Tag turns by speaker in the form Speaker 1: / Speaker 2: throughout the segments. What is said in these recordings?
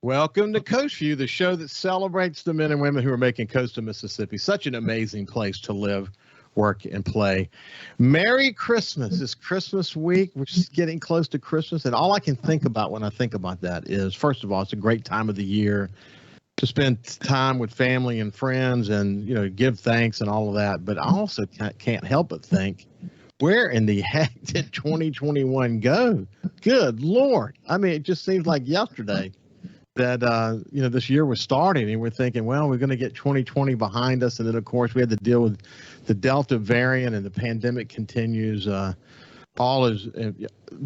Speaker 1: Welcome to Coast Vue, the show that celebrates the men and women who are making coastal Mississippi such an amazing place to live, work, and play. Merry Christmas. It's Christmas week. We're just getting close to Christmas, and all I can think about when I think about that is, first of all, it's a great time of the year to spend time with family and friends and, give thanks and all of that. But I also can't help but think, where in the heck did 2021 go? Good Lord. I mean, it just seems like yesterday that, this year was starting, and we're thinking, well, we're going to get 2020 behind us. And then, of course, we had to deal with the Delta variant, and the pandemic continues. All is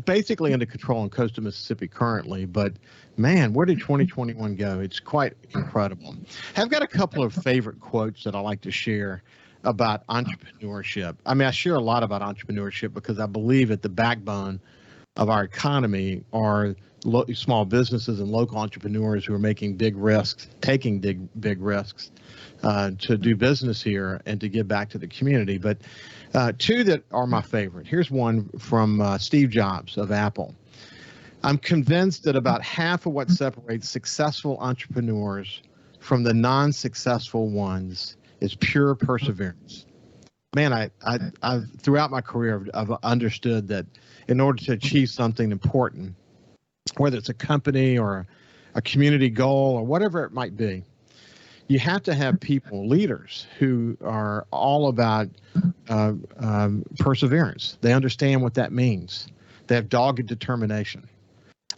Speaker 1: basically under control in coastal Mississippi currently. But, man, where did 2021 go? It's quite incredible. I've got a couple of favorite quotes that I like to share about entrepreneurship. I mean, I share a lot about entrepreneurship because I believe at the backbone of our economy are small businesses and local entrepreneurs who are making big risks, taking big risks to do business here and to give back to the community. But two that are my favorite. Here's one from Steve Jobs of Apple. I'm convinced that about half of what separates successful entrepreneurs from the non-successful ones is pure perseverance. Man, I've throughout my career, I've understood that in order to achieve something important, whether it's a company or a community goal or whatever it might be, you have to have people, leaders, who are all about perseverance. They understand what that means. They have dogged determination.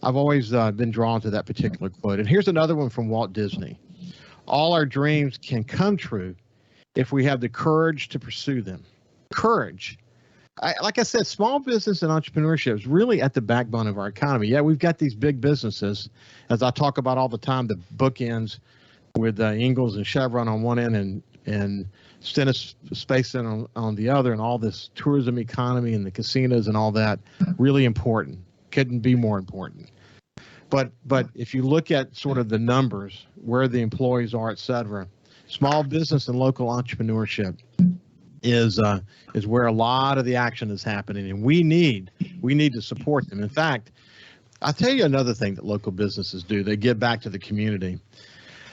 Speaker 1: I've always been drawn to that particular quote. And here's another one from Walt Disney. All our dreams can come true if we have the courage to pursue them. Courage. Like I said, small business and entrepreneurship is really at the backbone of our economy. Yeah, we've got these big businesses, as I talk about all the time, the bookends with Ingalls and Chevron on one end and Stennis Space Center on the other, and all this tourism economy and the casinos and all that. Really important. Couldn't be more important. But if you look at sort of the numbers, where the employees are, et cetera, small business and local entrepreneurship is where a lot of the action is happening, and we need to support them. In fact, I'll tell you another thing that local businesses do. They give back to the community.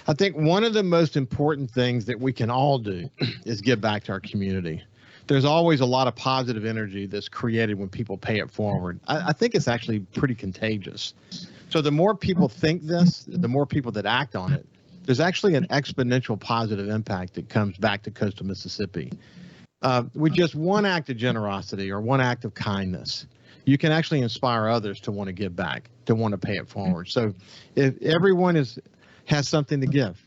Speaker 1: I think one of the most important things that we can all do is give back to our community. There's always a lot of positive energy that's created when people pay it forward. I think it's actually pretty contagious. So the more people think this, the more people that act on it, there's actually an exponential positive impact that comes back to coastal Mississippi. With just one act of generosity or one act of kindness, you can actually inspire others to want to give back, to want to pay it forward. So if everyone has something to give,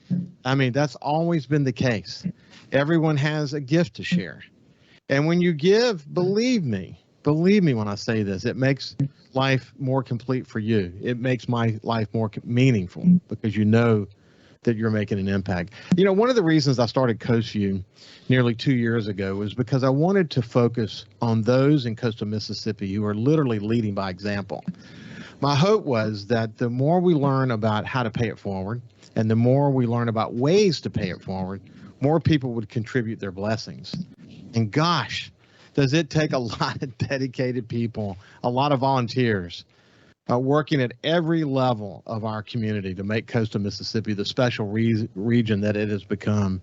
Speaker 1: I mean, that's always been the case. Everyone has a gift to share. And when you give, believe me when I say this, it makes life more complete for you. It makes my life more meaningful because you know that you're making an impact. One of the reasons I started Coast Vue nearly 2 years ago was because I wanted to focus on those in coastal Mississippi who are literally leading by example. My hope was that the more we learn about how to pay it forward and the more we learn about ways to pay it forward, more people would contribute their blessings. And gosh, does it take a lot of dedicated people, a lot of volunteers, working at every level of our community to make coastal Mississippi the special region that it has become.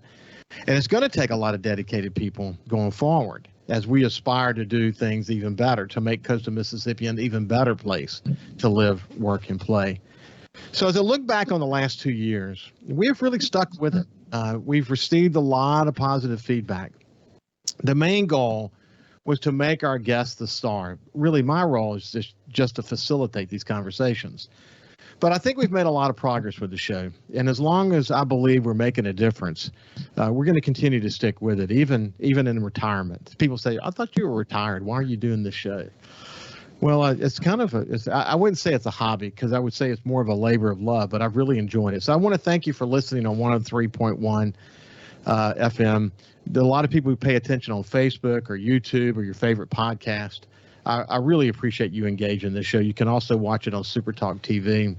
Speaker 1: And it's going to take a lot of dedicated people going forward as we aspire to do things even better, to make coastal Mississippi an even better place to live, work, and play. So as I look back on the last 2 years, we have really stuck with it. We've received a lot of positive feedback. The main goal was to make our guests the star. Really, my role is just to facilitate these conversations. But I think we've made a lot of progress with the show. And as long as I believe we're making a difference, we're going to continue to stick with it, even in retirement. People say, I thought you were retired. Why are you doing this show? Well, it's kind of I wouldn't say it's a hobby, because I would say it's more of a labor of love, but I've really enjoyed it. So I want to thank you for listening on 103.1 FM. There are a lot of people who pay attention on Facebook or YouTube or your favorite podcast. I really appreciate you engaging in this show. You can also watch it on SuperTalk TV.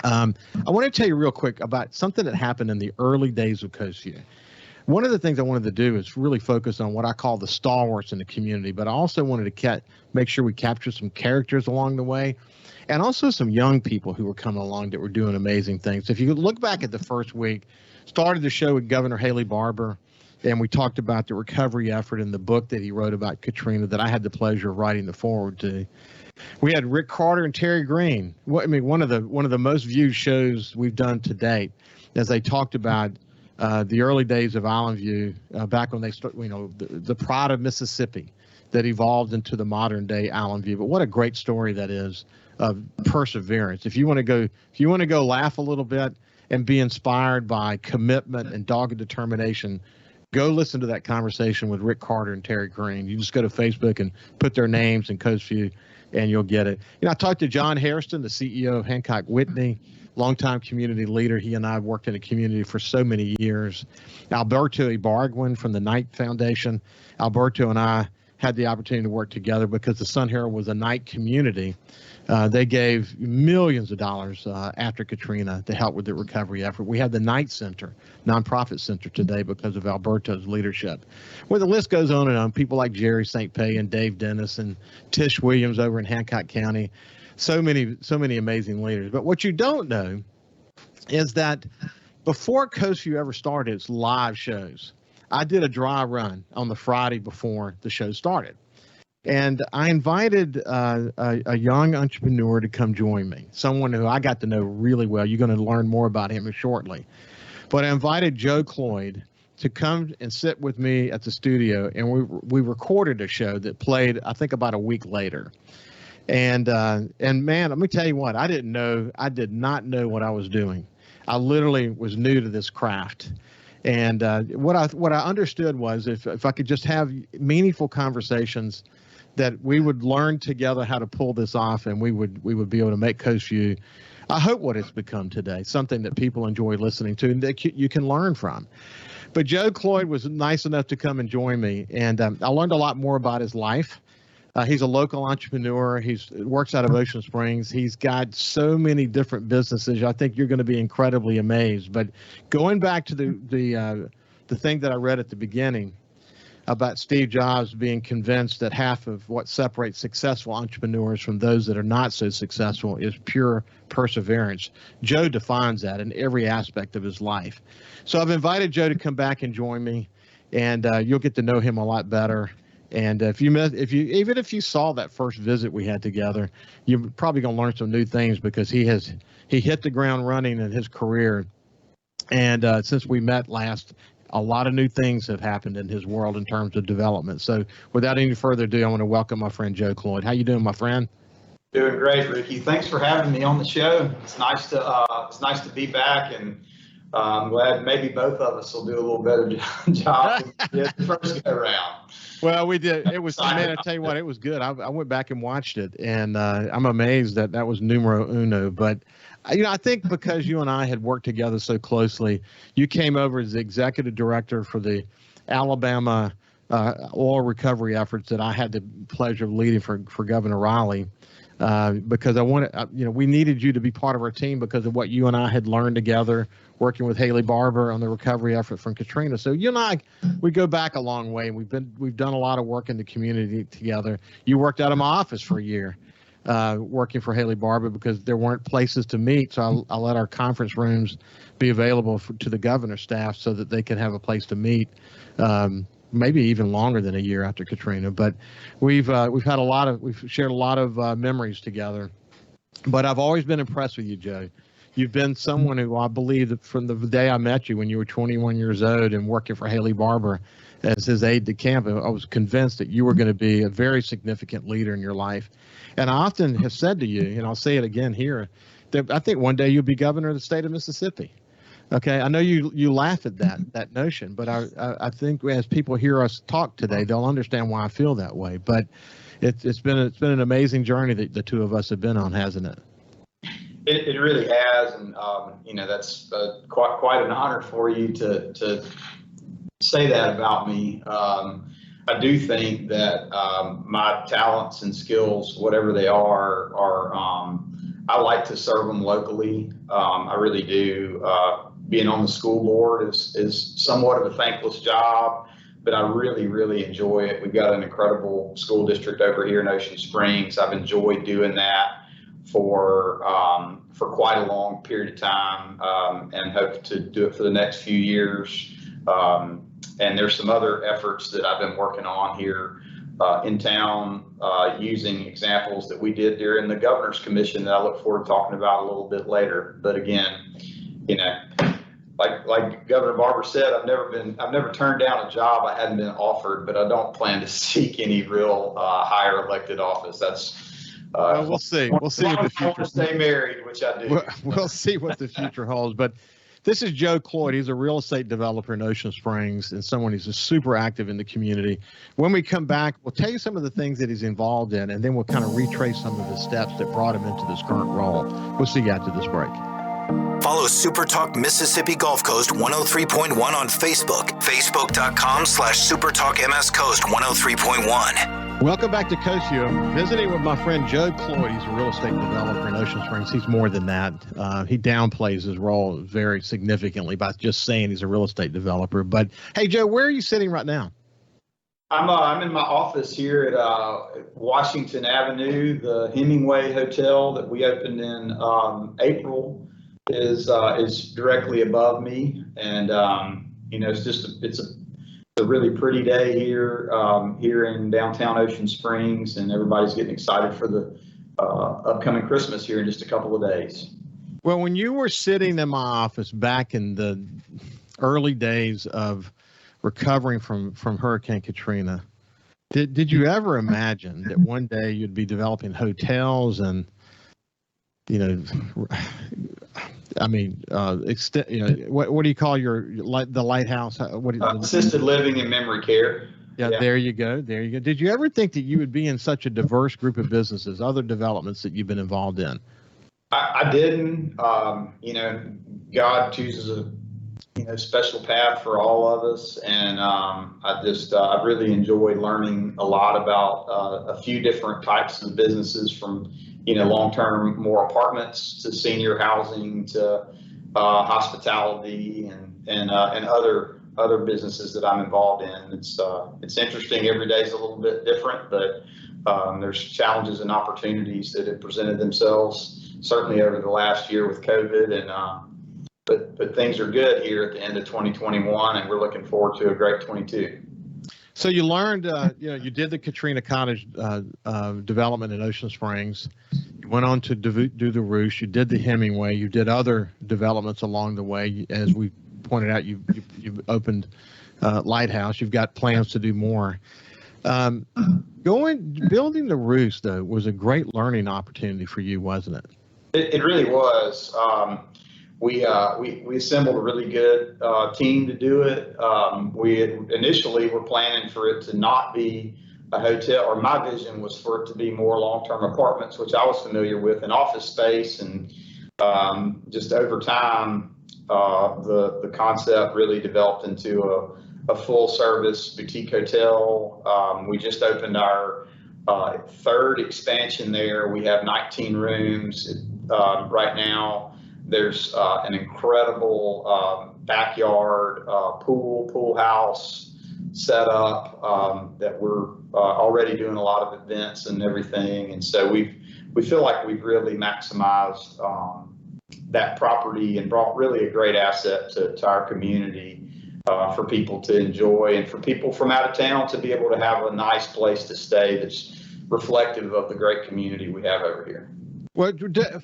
Speaker 1: I want to tell you real quick about something that happened in the early days of Coast Vue. One of the things I wanted to do is really focus on what I call the stalwarts in the community, but I also wanted to make sure we capture some characters along the way, and also some young people who were coming along that were doing amazing things. If you look back at the first week, started the show with Governor Haley Barbour, and we talked about the recovery effort in the book that he wrote about Katrina that I had the pleasure of writing the foreword to. We had Rick Carter and Terry Green. One of the most viewed shows we've done to date, as they talked about the early days of Island View, back when they started, the pride of Mississippi that evolved into the modern day Island View. But what a great story that is of perseverance. If you want to go laugh a little bit and be inspired by commitment and dogged determination, go listen to that conversation with Rick Carter and Terry Green. You just go to Facebook and put their names in Coast Vue, and you'll get it. I talked to John Hairston, the CEO of Hancock Whitney, longtime community leader. He and I have worked in the community for so many years. Alberto Ibargüen from the Knight Foundation. Alberto and I had the opportunity to work together because the Sun Herald was a Knight community. They gave millions of dollars after Katrina to help with the recovery effort. We have the Knight Center, nonprofit center today because of Alberto's leadership. Well, the list goes on and on. People like Jerry St. Pé and Dave Dennis and Tish Williams over in Hancock County. So many amazing leaders. But what you don't know is that before Coast Vue ever started its live shows, I did a dry run on the Friday before the show started. And I invited a young entrepreneur to come join me, someone who I got to know really well. You're going to learn more about him shortly. But I invited Joe Cloyd to come and sit with me at the studio, and we recorded a show that played, I think, about a week later. And man, let me tell you what, I did not know what I was doing. I literally was new to this craft. And what I understood was if I could just have meaningful conversations, that we would learn together how to pull this off, and we would be able to make Coast Vue, I hope, what it's become today, something that people enjoy listening to and that you can learn from. But Joe Cloyd was nice enough to come and join me, and I learned a lot more about his life. He's a local entrepreneur. He works out of Ocean Springs. He's got so many different businesses. I think you're going to be incredibly amazed. But going back to the thing that I read at the beginning about Steve Jobs being convinced that half of what separates successful entrepreneurs from those that are not so successful is pure perseverance. Joe defines that in every aspect of his life. So I've invited Joe to come back and join me, and you'll get to know him a lot better. And even if you saw that first visit we had together, you're probably going to learn some new things because he hit the ground running in his career. And since we met last, a lot of new things have happened in his world in terms of development. So without any further ado, I want to welcome my friend Joe Cloyd. How you doing, my friend?
Speaker 2: Doing great, Ricky. Thanks for having me on the show. It's nice to be back, and I'm glad maybe both of us will do a little better job than we did the first go around.
Speaker 1: Well, we did. It was, man, I tell you what, it was good. I went back and watched it, and I'm amazed that was numero uno. But I think because you and I had worked together so closely, you came over as the executive director for the Alabama oil recovery efforts that I had the pleasure of leading for Governor Riley, because I wanted, we needed you to be part of our team because of what you and I had learned together working with Haley Barbour on the recovery effort from Katrina. So you and I, we go back a long way, and we've done a lot of work in the community together. You worked out of my office for a year. Working for Haley Barbour because there weren't places to meet. So I let our conference rooms be available to the governor's staff so that they could have a place to meet, maybe even longer than a year after Katrina. But we've shared a lot of memories together. But I've always been impressed with you, Joe. You've been someone who I believe that from the day I met you when you were 21 years old and working for Haley Barbour as his aide de camp, I was convinced that you were going to be a very significant leader in your life. And I often have said to you, and I'll say it again here, that I think one day you'll be governor of the state of Mississippi. Okay, I know you laugh at that notion, but I think as people hear us talk today, they'll understand why I feel that way. But it's been an amazing journey that the two of us have been on, hasn't it?
Speaker 2: It really has, and that's quite an honor for you to say that about me. I do think that my talents and skills, whatever they are I like to serve them locally. I really do. being on the school board is somewhat of a thankless job, but I really, really enjoy it. We've got an incredible school district over here in Ocean Springs. I've enjoyed doing that for quite a long period of time, and hope to do it for the next few years. And there's some other efforts that I've been working on here in town, using examples that we did during the Governor's Commission that I look forward to talking about a little bit later. But again, like Governor Barber said, I've never turned down a job I hadn't been offered, but I don't plan to seek any real higher elected office. That's
Speaker 1: well, we'll see. We'll see what the future.
Speaker 2: I want to stay married, which I do.
Speaker 1: We'll see what the future holds. But this is Joe Cloyd. He's a real estate developer in Ocean Springs and someone who's super active in the community. When we come back, we'll tell you some of the things that he's involved in, and then we'll kind of retrace some of the steps that brought him into this current role. We'll see you after this break.
Speaker 3: Follow SuperTalk Mississippi Gulf Coast 103.1 on Facebook. Facebook.com/SuperTalk MS Coast 103.1.
Speaker 1: Welcome back to Coast Vue. I'm visiting with my friend Joe Cloyd. He's a real estate developer in Ocean Springs. He's more than that. He downplays his role very significantly by just saying he's a real estate developer. But hey, Joe, where are you sitting right now?
Speaker 2: I'm in my office here at Washington Avenue. The Hemingway Hotel that we opened in April is directly above me, and it's a really pretty day here in downtown Ocean Springs, and everybody's getting excited for the upcoming Christmas here in just a couple of days.
Speaker 1: Well, when you were sitting in my office back in the early days of recovering from Hurricane Katrina, did you ever imagine that one day you'd be developing hotels and what do you call the lighthouse?
Speaker 2: Assisted living and memory care.
Speaker 1: Yeah, there you go. Did you ever think that you would be in such a diverse group of businesses, other developments that you've been involved in?
Speaker 2: I didn't. God chooses a special path for all of us, and I really enjoyed learning a lot about a few different types of businesses, from long-term more apartments to senior housing to hospitality and other businesses that I'm involved in. It's interesting. Every day is a little bit different, but there's challenges and opportunities that have presented themselves certainly over the last year with COVID, and but things are good here at the end of 2021, and we're looking forward to a great 22.
Speaker 1: So you learned, you did the Katrina Cottage development in Ocean Springs. You went on to do the Roost. You did the Hemingway. You did other developments along the way. As we pointed out, you've opened Lighthouse. You've got plans to do more. Building the Roost, though, was a great learning opportunity for you, wasn't it?
Speaker 2: It really was. We assembled a really good team to do it. We initially were planning for it to not be a hotel, or my vision was for it to be more long-term apartments, which I was familiar with, and office space. And just over time, the concept really developed into a full-service boutique hotel. We just opened our third expansion there. We have 19 rooms right now. There's an incredible backyard pool house set up that we're already doing a lot of events and everything. And so we feel like we've really maximized that property and brought really a great asset to our community for people to enjoy, and for people from out of town to be able to have a nice place to stay that's reflective of the great community we have over here.
Speaker 1: Well,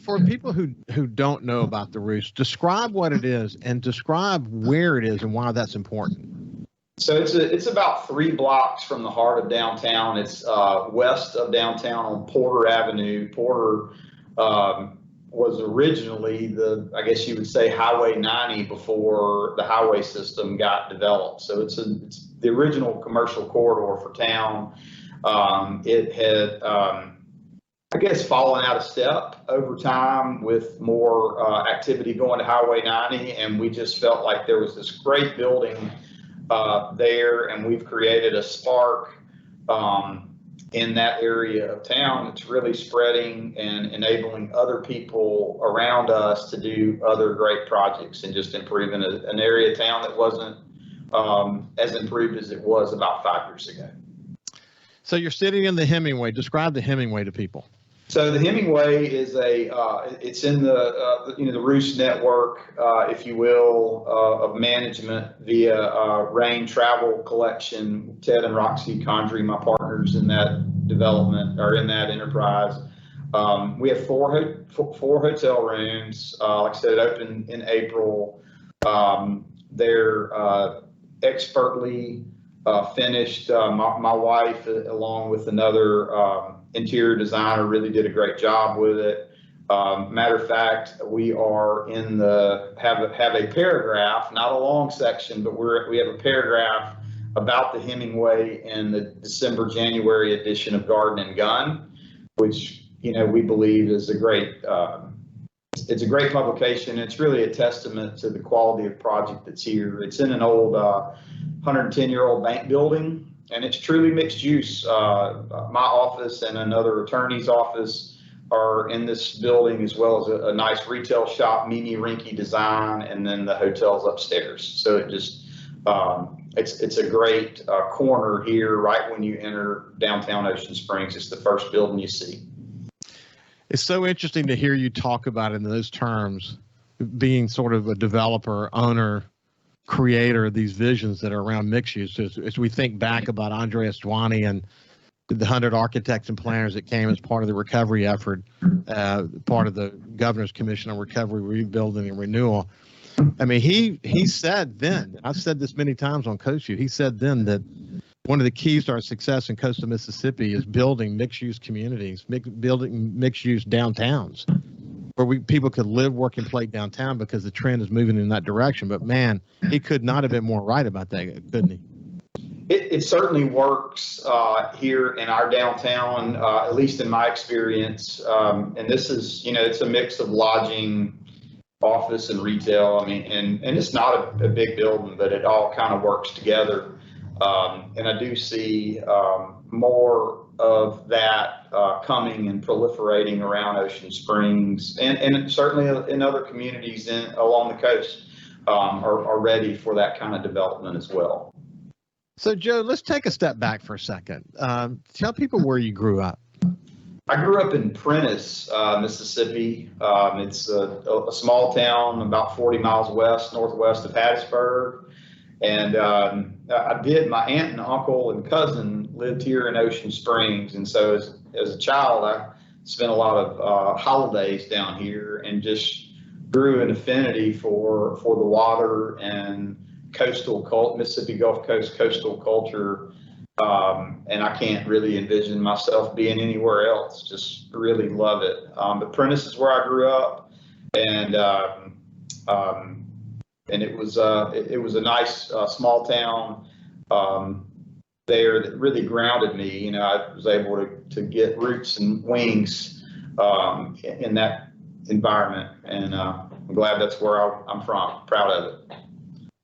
Speaker 1: for people who don't know about the Roost, describe what it is and describe where it is and why that's important.
Speaker 2: So it's about 3 blocks from the heart of downtown. It's west of downtown on Porter Avenue. Porter was originally I guess you would say Highway 90 before the highway system got developed. So it's the original commercial corridor for town. It had I guess fallen out of step over time with more activity going to Highway 90, and we just felt like there was this great building there, and we've created a spark in that area of town. It's really spreading and enabling other people around us to do other great projects and just improving an area of town that wasn't as improved as it was about 5 years ago.
Speaker 1: So you're sitting in the Hemingway. Describe the Hemingway to people.
Speaker 2: So the Hemingway is it's in the the Roost network, if you will, of management via Rain Travel Collection. Ted and Roxy Condry, my partners in that development or in that enterprise. We have four hotel rooms. Like I said, it opened in April. They're expertly finished. My wife, along with another interior designer, really did a great job with it. Matter of fact, we are in have a paragraph, not a long section, but we have a paragraph about the Hemingway in the December-January edition of Garden and Gun, which we believe is a great. It's a great publication. It's really a testament to the quality of project that's here. It's in an old 110-year-old bank building, and it's truly mixed use. My office and another attorney's office are in this building, as well as a nice retail shop, Mimi Rinky design, and then the hotel's upstairs. So it just it's a great corner here right when you enter downtown Ocean Springs. It's the first building you see.
Speaker 1: It's so interesting to hear you talk about it in those terms, being sort of a developer, owner, creator of these visions that are around mixed use. As we think back about Andreas Dwani and the 100 architects and planners that came as part of the recovery effort, part of the Governor's Commission on Recovery, Rebuilding, and Renewal. I mean, he said then, I've said this many times on Coast Vue, he said then that one of the keys to our success in coastal Mississippi is building mixed-use communities, building mixed-use downtowns, where people could live, work, and play downtown, because the trend is moving in that direction. But man, he could not have been more right about that, couldn't he?
Speaker 2: It certainly works here in our downtown, at least in my experience. And this is, it's a mix of lodging, office, and retail. I mean, and it's not a big building, but it all kind of works together. And I do see more of that coming and proliferating around Ocean Springs, and certainly in other communities along the coast are ready for that kind of development as well.
Speaker 1: So, Joe, let's take a step back for a second. Tell people where you grew up.
Speaker 2: I grew up in Prentice, Mississippi. It's a small town about 40 miles northwest of Hattiesburg. And my aunt and uncle and cousin lived here in Ocean Springs. And so as a child, I spent a lot of holidays down here and just grew an affinity for the water and Mississippi Gulf Coast coastal culture. And I can't really envision myself being anywhere else. Just really love it. But Prentice is where I grew up. And it was a nice small town there that really grounded me. I was able to get roots and wings in that environment, and I'm glad that's where I'm from. Proud of it.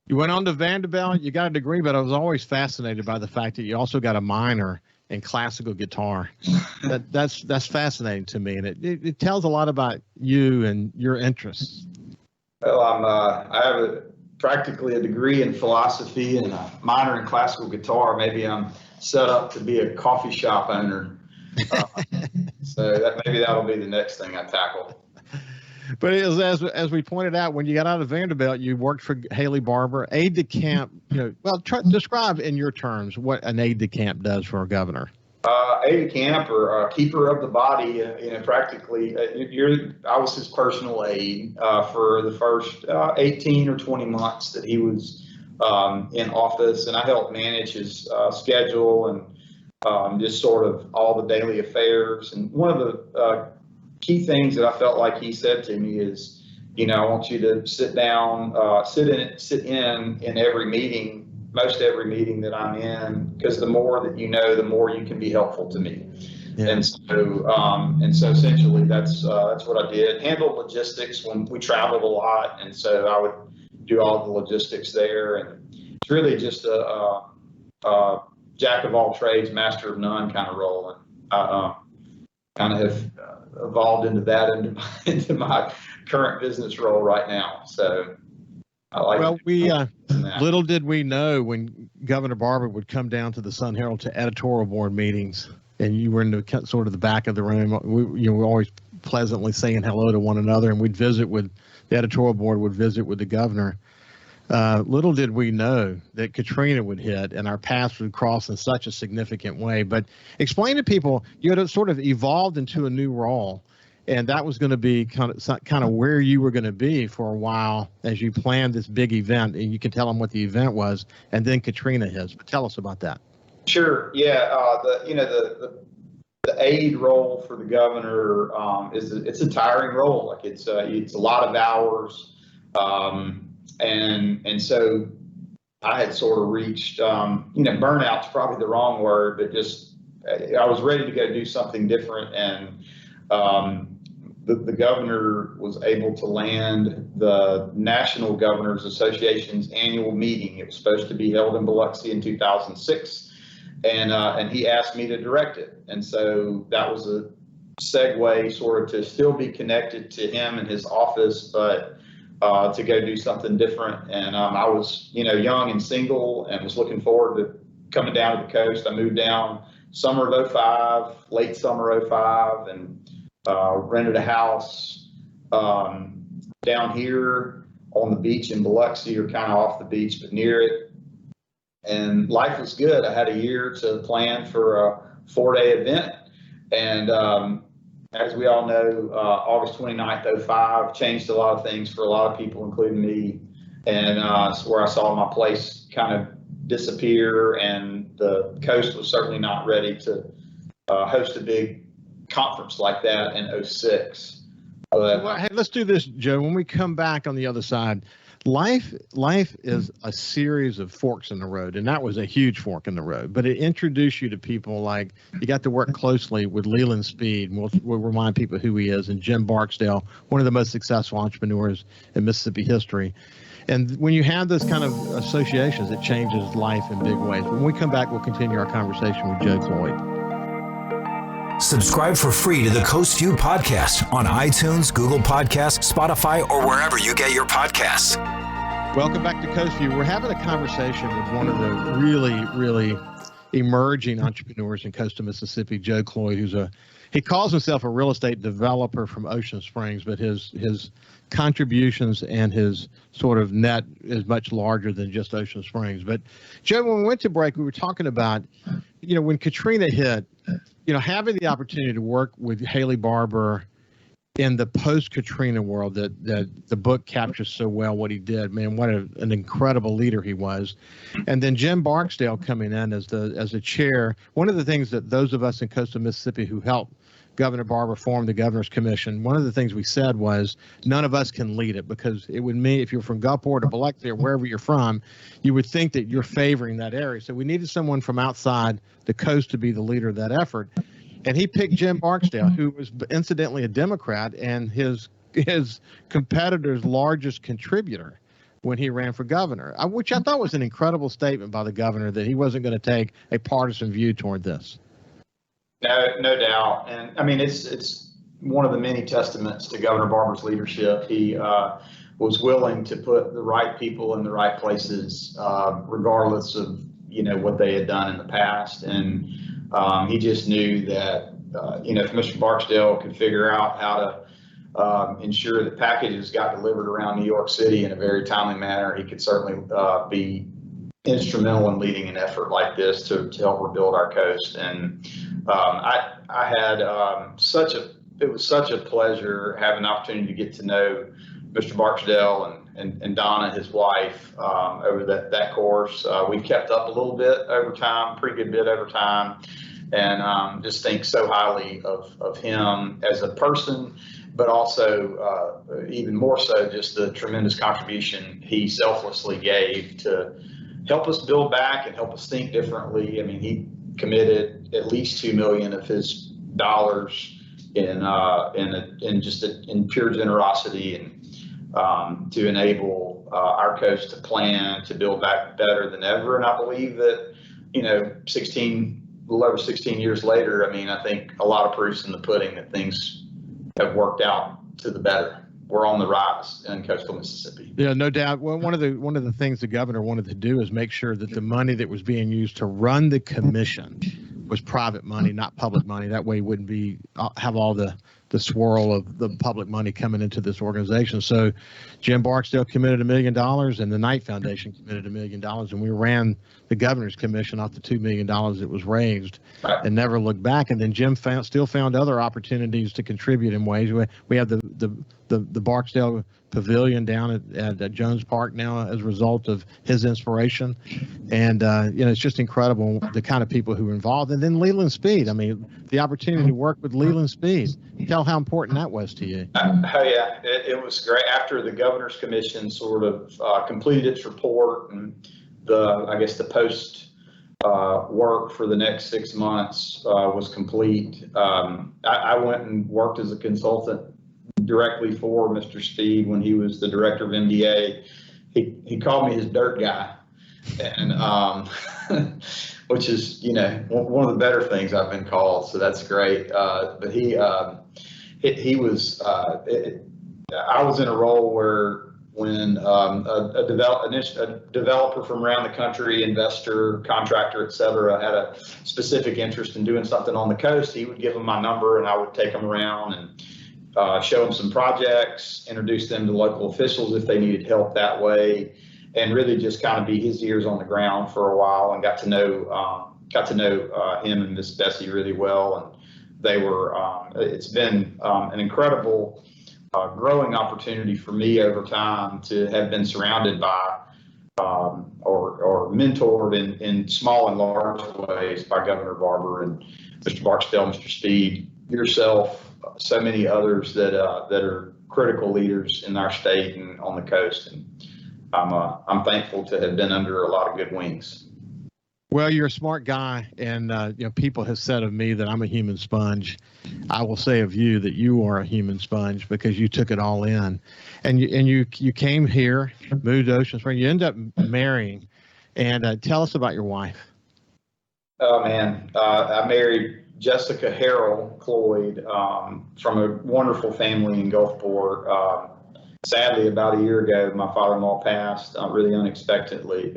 Speaker 1: You went on to Vanderbilt. You got a degree, but I was always fascinated by the fact that you also got a minor in classical guitar. That's fascinating to me, and it tells a lot about you and your interests.
Speaker 2: Well, I have practically a degree in philosophy and a minor in classical guitar. Maybe I'm set up to be a coffee shop owner. So maybe that'll be the next thing I tackle.
Speaker 1: But it was, as we pointed out, when you got out of Vanderbilt, you worked for Haley Barbour, aide de camp. Describe in your terms what an aide de camp does for a governor.
Speaker 2: Aide de camp, or keeper of the body, practically, I was his personal aide for the first 18 or 20 months that he was in office, and I helped manage his schedule and just sort of all the daily affairs. And one of the key things that I felt like he said to me is, I want you to sit in every meeting. Most every meeting that I'm in, because the more that you know, the more you can be helpful to me. Yeah. And so essentially that's what I did. Handled logistics when we traveled a lot, and so I would do all the logistics there. And it's really just a jack of all trades, master of none kind of role. And I kind of have evolved into that, into my current business role right now. So I like.
Speaker 1: Well, little did we know when Governor Barber would come down to the Sun Herald to editorial board meetings, and you were in the sort of the back of the room. We were always pleasantly saying hello to one another, and we'd visit with the editorial board, would visit with the governor. Little did we know that Katrina would hit and our paths would cross in such a significant way. But explain to people, you had sort of evolved into a new role, and that was going to be kind of where you were going to be for a while as you planned this big event. And you can tell them what the event was, and then Katrina hits. But tell us about that.
Speaker 2: Sure. Yeah. The aid role for the governor it's a tiring role. Like it's a lot of hours. And so I had sort of reached, burnout's probably the wrong word, but just I was ready to go do something different. And the governor was able to land the National Governors Association's annual meeting. It was supposed to be held in Biloxi in 2006, and he asked me to direct it. And so that was a segue sort of to still be connected to him and his office, but to go do something different. And I was, young and single and was looking forward to coming down to the coast. I moved down summer of 05, late summer 05, and rented a house down here on the beach in Biloxi, or kind of off the beach, but near it. And life was good. I had a year to plan for a 4-day event. And as we all know, August 29th, 05 changed a lot of things for a lot of people, including me. And it's where I saw my place kind of disappear, and the coast was certainly not ready to host a big conference like that in 06.
Speaker 1: Well, hey, let's do this, Joe. When we come back on the other side, life is a series of forks in the road, and that was a huge fork in the road. But it introduced you to people like you got to work closely with Leland Speed. We'll remind people who he is, and Jim Barksdale, one of the most successful entrepreneurs in Mississippi history. And when you have those kind of associations, it changes life in big ways. When we come back, we'll continue our conversation with Joe Cloyd.
Speaker 3: Subscribe for free to the Coast Vue podcast on iTunes, Google Podcasts, Spotify, or wherever you get your podcasts.
Speaker 1: Welcome back to Coast Vue. We're having a conversation with one of the really, really emerging entrepreneurs in coastal Mississippi, Joe Cloyd, he calls himself a real estate developer from Ocean Springs, but his contributions and his sort of net is much larger than just Ocean Springs. But Joe, when we went to break, we were talking about, when Katrina hit, having the opportunity to work with Haley Barber in the post-Katrina world that the book captures so well what he did. Man, what an incredible leader he was. And then Jim Barksdale coming in as the chair. One of the things that those of us in coastal Mississippi who helped Governor Barber form the Governor's Commission, one of the things we said was none of us can lead it, because it would mean if you're from Gulfport or Biloxi or wherever you're from, you would think that you're favoring that area. So we needed someone from outside the coast to be the leader of that effort. And he picked Jim Barksdale, who was incidentally a Democrat and his competitor's largest contributor when he ran for governor, which I thought was an incredible statement by the governor that he wasn't going to take a partisan view toward this.
Speaker 2: No doubt. And I mean, it's one of the many testaments to Governor Barber's leadership. He was willing to put the right people in the right places, regardless of, what they had done in the past. And he just knew that, if Mr. Barksdale could figure out how to ensure that packages got delivered around New York City in a very timely manner, he could certainly be instrumental in leading an effort like this to help rebuild our coast. And I had it was such a pleasure having the opportunity to get to know Mr. Barksdale and Donna, his wife, over that course. We've kept up a little bit over time, pretty good bit over time, and just think so highly of him as a person, but also even more so just the tremendous contribution he selflessly gave to help us build back and help us think differently. I mean, he committed at least $2 million of his dollars in pure generosity and to enable our coast to plan to build back better than ever. And I believe that a little over 16 years later, I mean, I think a lot of proof's in the pudding that things have worked out to the better. We're on the rise in coastal Mississippi.
Speaker 1: Yeah, no doubt. Well, one of the things the governor wanted to do is make sure that the money that was being used to run the commission was private money, not public money. That way, it wouldn't have all the swirl of the public money coming into this organization. So, Jim Barksdale committed $1 million, and the Knight Foundation committed $1 million, and we ran the governor's commission off the $2 million that was raised, and never looked back. And then Jim still found other opportunities to contribute in ways. We have the Barksdale Pavilion down at Jones Park now as a result of his inspiration, and it's just incredible the kind of people who are involved. And then Leland Speed. I mean, the opportunity to work with Leland Speed. Tell how important that was to you.
Speaker 2: Oh yeah, it was great. After the governor's commission sort of completed its report, and the post work for the next 6 months was complete, I went and worked as a consultant directly for Mr. Speed when he was the director of MDA. He called me his dirt guy, and which is one of the better things I've been called. So that's great. But he was. I was in a role where when a developer from around the country, investor, contractor, et cetera, had a specific interest in doing something on the coast, he would give them my number, and I would take them around and show them some projects, introduce them to local officials if they needed help that way, and really just kind of be his ears on the ground for a while, and got to know him and Miss Bessie really well. And they were. It's been an incredible growing opportunity for me over time to have been surrounded by or mentored in small and large ways by Governor Barber and Mr. Barksdale, Mr. Speed, yourself, so many others that are critical leaders in our state and on the coast. And I'm thankful to have been under a lot of good wings.
Speaker 1: Well, you're a smart guy, and people have said of me that I'm a human sponge. I will say of you that you are a human sponge because you took it all in, and you came here, moved to Ocean Springs. You end up marrying, and tell us about your wife.
Speaker 2: Oh man, I married Jessica Harrell Cloyd from a wonderful family in Gulfport. Sadly, about a year ago, my father-in-law passed really unexpectedly.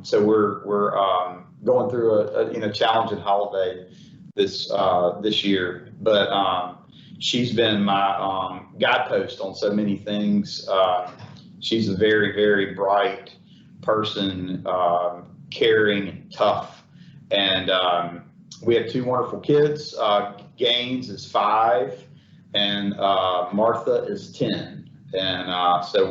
Speaker 2: So we're going through a challenging holiday this year, but she's been my guidepost on so many things. She's a very, very bright person, caring and tough, and we have two wonderful kids. Gaines is 5, and Martha is 10, and so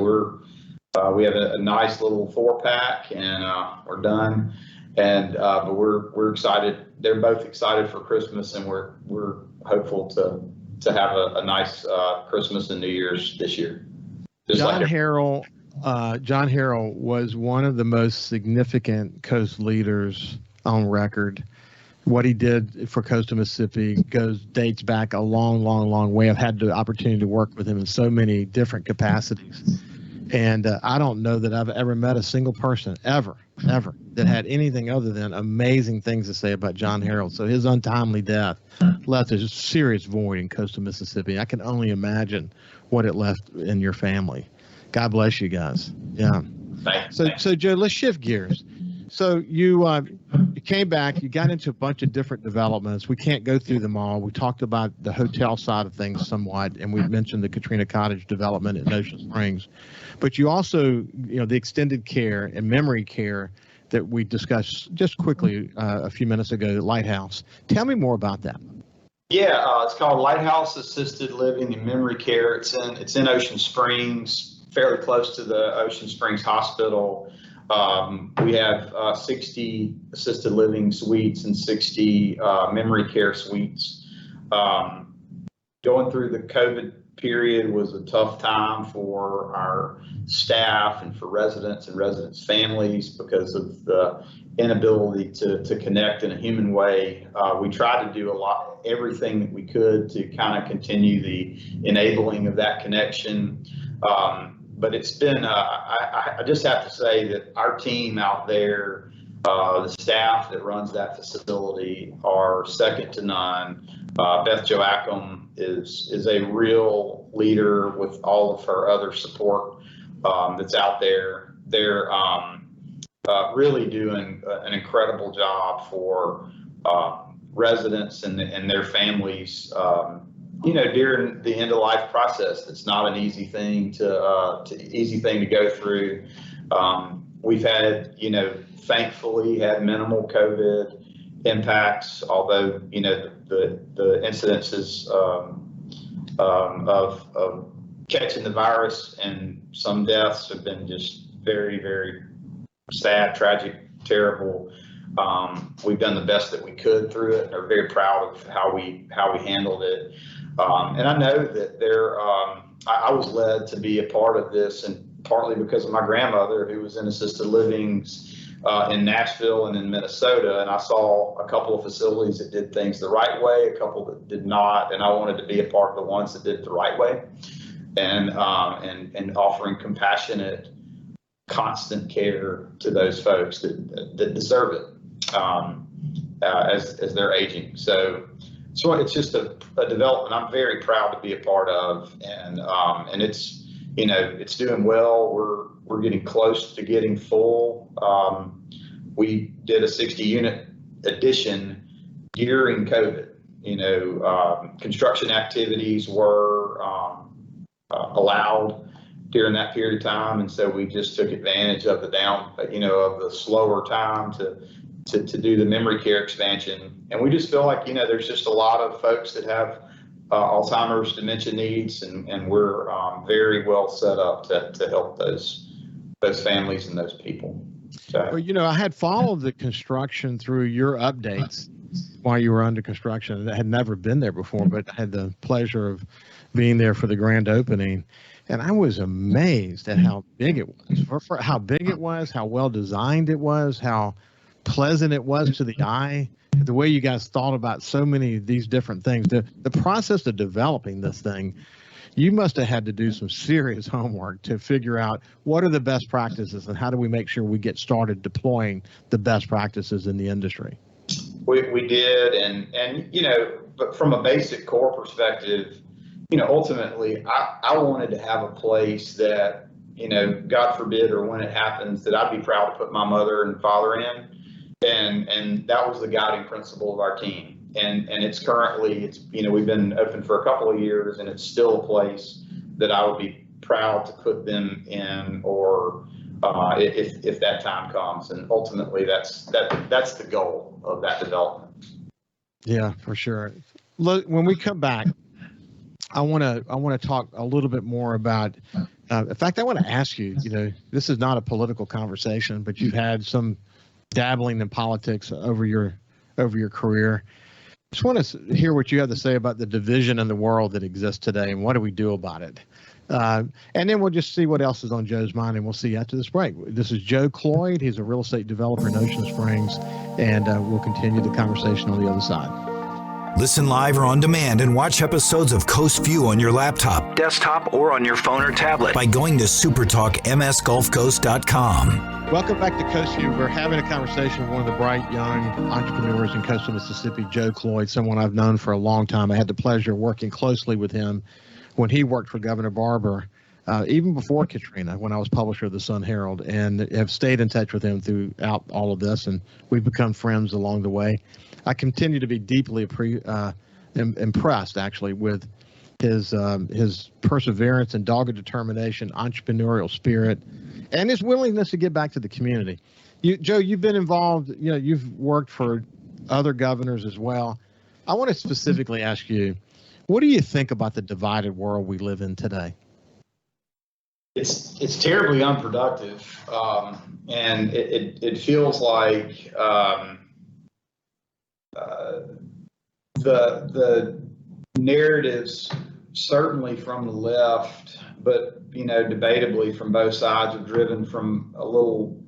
Speaker 2: we have a nice little 4-pack, and we're done. And but we're excited. They're both excited for Christmas, and we're hopeful to have a nice Christmas and New Year's this year.
Speaker 1: John Harrell was one of the most significant coast leaders on record. What he did for coastal Mississippi dates back a long, long, long way. I've had the opportunity to work with him in so many different capacities. And I don't know that I've ever met a single person ever that had anything other than amazing things to say about John Harrell. So his untimely death left a serious void in coastal Mississippi. I can only imagine what it left in your family. God bless you guys. Yeah. So Joe, let's shift gears. So you came back, you got into a bunch of different developments. We can't go through them all. We talked about the hotel side of things somewhat, and we mentioned the Katrina Cottage development in Ocean Springs. But you also, the extended care and memory care that we discussed just quickly a few minutes ago at Lighthouse. Tell me more about that.
Speaker 2: Yeah, it's called Lighthouse Assisted Living and Memory Care. It's in Ocean Springs, fairly close to the Ocean Springs Hospital. We have 60 assisted living suites and 60 memory care suites. Going through the COVID period was a tough time for our staff and for residents and residents' families because of the inability to connect in a human way. We tried to do everything that we could to kind of continue the enabling of that connection. But it's been, I just have to say that our team out there The staff that runs that facility are second to none. Beth Joachim is a real leader with all of her other support that's out there. They're really doing an incredible job for residents and their families. During the end of life process, it's not an easy thing to go through. We've had, thankfully had minimal COVID impacts, although, the incidences of catching the virus and some deaths have been just very, very sad, tragic, terrible. We've done the best that we could through it and are very proud of how we handled it. And I know that I was led to be a part of this, and partly because of my grandmother, who was in assisted livings in Nashville and in Minnesota, and I saw a couple of facilities that did things the right way, a couple that did not, and I wanted to be a part of the ones that did it the right way, and offering compassionate, constant care to those folks that deserve it as they're aging. So it's just a development I'm very proud to be a part of, and it's it's doing well. We're getting close to getting full. We did a 60-unit addition during COVID. Construction activities were allowed during that period of time, and so we just took advantage of the slower time to do the memory care expansion. And we just feel like there's just a lot of folks that have Alzheimer's, dementia needs, and we're very well set up to help those families and those people. So.
Speaker 1: Well, I had followed the construction through your updates while you were under construction. I had never been there before, but I had the pleasure of being there for the grand opening. And I was amazed at how big it was, for how big it was, how well designed it was, how pleasant it was to the eye, the way you guys thought about so many of these different things. The process of developing this thing, you must have had to do some serious homework to figure out what are the best practices and how do we make sure we get started deploying the best practices in the industry.
Speaker 2: We did, and but from a basic core perspective, ultimately, I wanted to have a place that, God forbid, or when it happens, that I'd be proud to put my mother and father in. And that was the guiding principle of our team. And it's we've been open for a couple of years, and it's still a place that I would be proud to put them in, or if that time comes. And ultimately, that's the goal of that development. Yeah,
Speaker 1: for sure. Look, when we come back, I want to talk a little bit more about. In fact, I want to ask you. This is not a political conversation, but you've had some dabbling in politics over your career. Just want to hear what you have to say about the division in the world that exists today, and what do we do about it? And then we'll just see what else is on Joe's mind, and we'll see you after this break. This is Joe Cloyd. He's a real estate developer in Ocean Springs, and we'll continue the conversation on the other side.
Speaker 3: Listen live or on demand and watch episodes of Coast Vue on your laptop, desktop, or on your phone or tablet by going to supertalkmsgulfcoast.com.
Speaker 1: Welcome back to Coast Vue. We're having a conversation with one of the bright young entrepreneurs in coastal Mississippi, Joe Cloyd, someone I've known for a long time. I had the pleasure of working closely with him when he worked for Governor Barber, even before Katrina, when I was publisher of the Sun Herald, and have stayed in touch with him throughout all of this, and we've become friends along the way. I continue to be deeply impressed, actually, with his perseverance and dogged determination, entrepreneurial spirit, and his willingness to give back to the community. Joe, you've been involved. You've worked for other governors as well. I want to specifically ask you, what do you think about the divided world we live in today?
Speaker 2: It's terribly unproductive, and it feels like the narratives, certainly from the left, but debatably from both sides, are driven from a little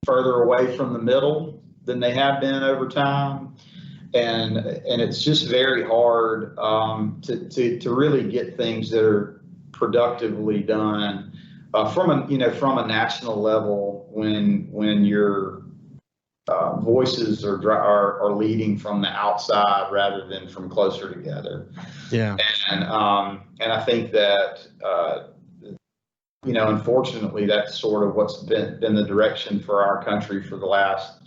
Speaker 2: further away from the middle than they have been over time, and it's just very hard to really get things that are productively done from a national level when you're voices are leading from the outside rather than from closer together.
Speaker 1: Yeah.
Speaker 2: And I think that, unfortunately, that's sort of what's been the direction for our country for the last,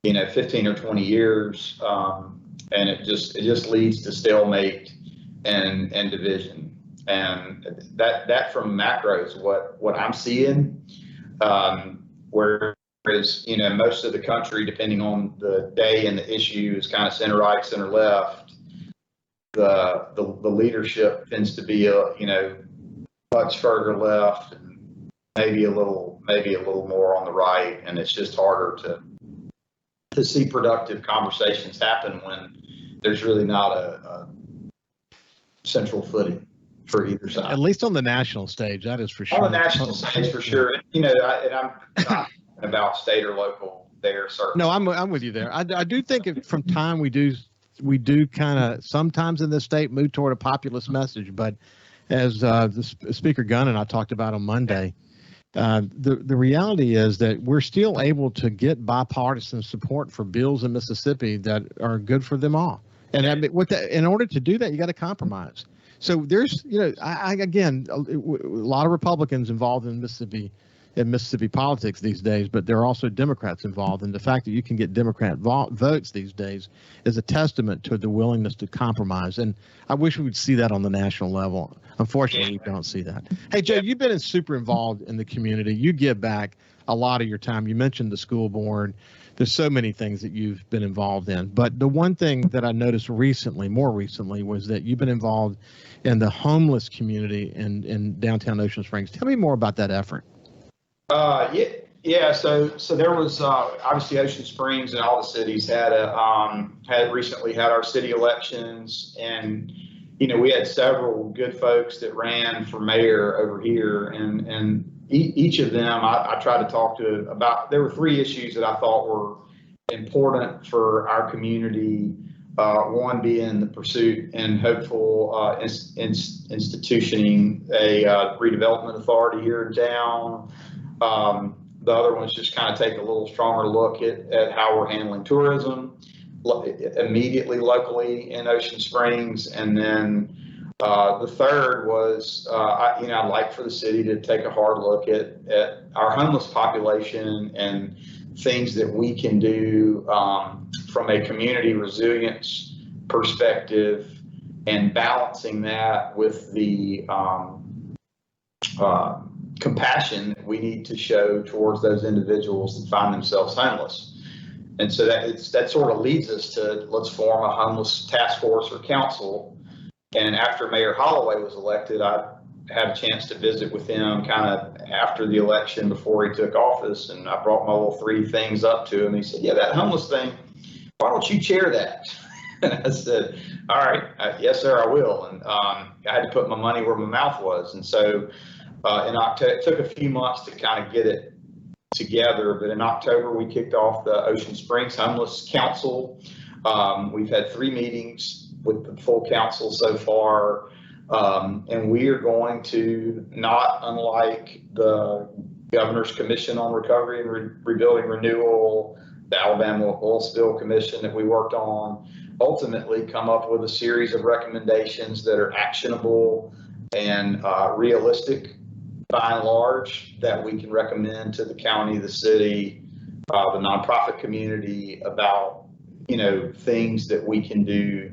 Speaker 2: 15 or 20 years. And it just leads to stalemate and division. And that from macro is what I'm seeing, whereas, most of the country, depending on the day and the issue, is kind of center right, center left. The leadership tends to be much further left, and maybe a little more on the right, and it's just harder to see productive conversations happen when there's really not a central footing for either side.
Speaker 1: At least on the national stage, that is for sure.
Speaker 2: On the national stage, for sure. And I'm not about state or local there, certainly.
Speaker 1: No, I'm with you there. I do think from time we do kind of sometimes in this state move toward a populist message, but as the Speaker Gunn and I talked about on Monday, the reality is that we're still able to get bipartisan support for bills in Mississippi that are good for them all. And in order to do that, you got to compromise. So there's, again, a lot of Republicans involved in Mississippi politics these days, but there are also Democrats involved. And the fact that you can get Democrat votes these days is a testament to the willingness to compromise. And I wish we would see that on the national level. Unfortunately, we don't see that. Hey, Joe, you've been super involved in the community. You give back a lot of your time. You mentioned the school board. There's so many things that you've been involved in. But the one thing that I noticed more recently, was that you've been involved in the homeless community in downtown Ocean Springs. Tell me more about that effort.
Speaker 2: Yeah. So there was obviously Ocean Springs and all the cities had recently had our city elections, and we had several good folks that ran for mayor over here, and each of them I tried to talk to about. There were three issues that I thought were important for our community. One being the pursuit and hopeful institutioning a redevelopment authority here in town. The other one is just kind of take a little stronger look at how we're handling tourism immediately locally in Ocean Springs. And then the third was, I'd like for the city to take a hard look at our homeless population and things that we can do from a community resilience perspective, and balancing that with the compassion that we need to show towards those individuals that find themselves homeless. And so that sort of leads us to, let's form a homeless task force or council. And after Mayor Holloway was elected, I had a chance to visit with him kind of after the election before he took office. And I brought my little three things up to him. He said, yeah, that homeless thing, why don't you chair that? And I said, all right, yes, sir, I will. And I had to put my money where my mouth was. And so in October, it took a few months to kind of get it together, but in October we kicked off the Ocean Springs Homeless Council. We've had 3 meetings with the full council so far, and we are going to, not unlike the Governor's Commission on Recovery and Rebuilding Renewal, the Alabama Oil Spill Commission that we worked on, ultimately come up with a series of recommendations that are actionable and realistic by and large, that we can recommend to the county, the city, the nonprofit community about, things that we can do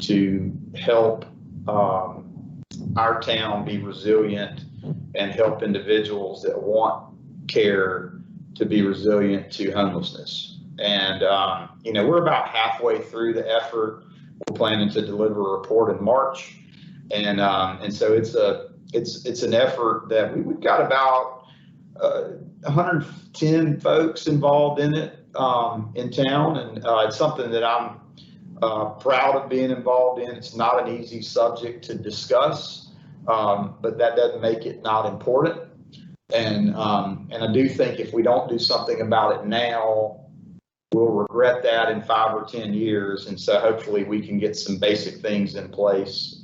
Speaker 2: to help our town be resilient and help individuals that want care to be resilient to homelessness. And, we're about halfway through the effort. We're planning to deliver a report in March. And so it's an effort that we've got about 110 folks involved in it in town, and it's something that I'm proud of being involved in. It's not an easy subject to discuss, but that doesn't make it not important. And I do think if we don't do something about it now, we'll regret that in 5 or 10 years. And so hopefully we can get some basic things in place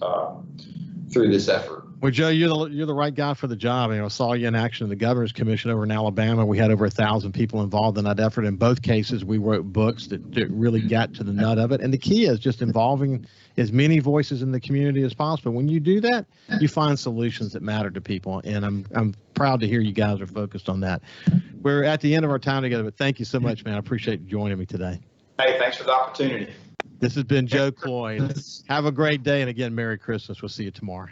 Speaker 2: through this effort.
Speaker 1: Well, Joe, you're the right guy for the job. I saw you in action in the Governor's Commission over in Alabama. We had over 1,000 people involved in that effort. In both cases, we wrote books that really got to the nut of it. And the key is just involving as many voices in the community as possible. When you do that, you find solutions that matter to people. And I'm proud to hear you guys are focused on that. We're at the end of our time together, but thank you so much, man. I appreciate you joining me today.
Speaker 2: Hey, thanks for the opportunity.
Speaker 1: This has been Joe Cloyd. Have a great day. And again, Merry Christmas. We'll see you tomorrow.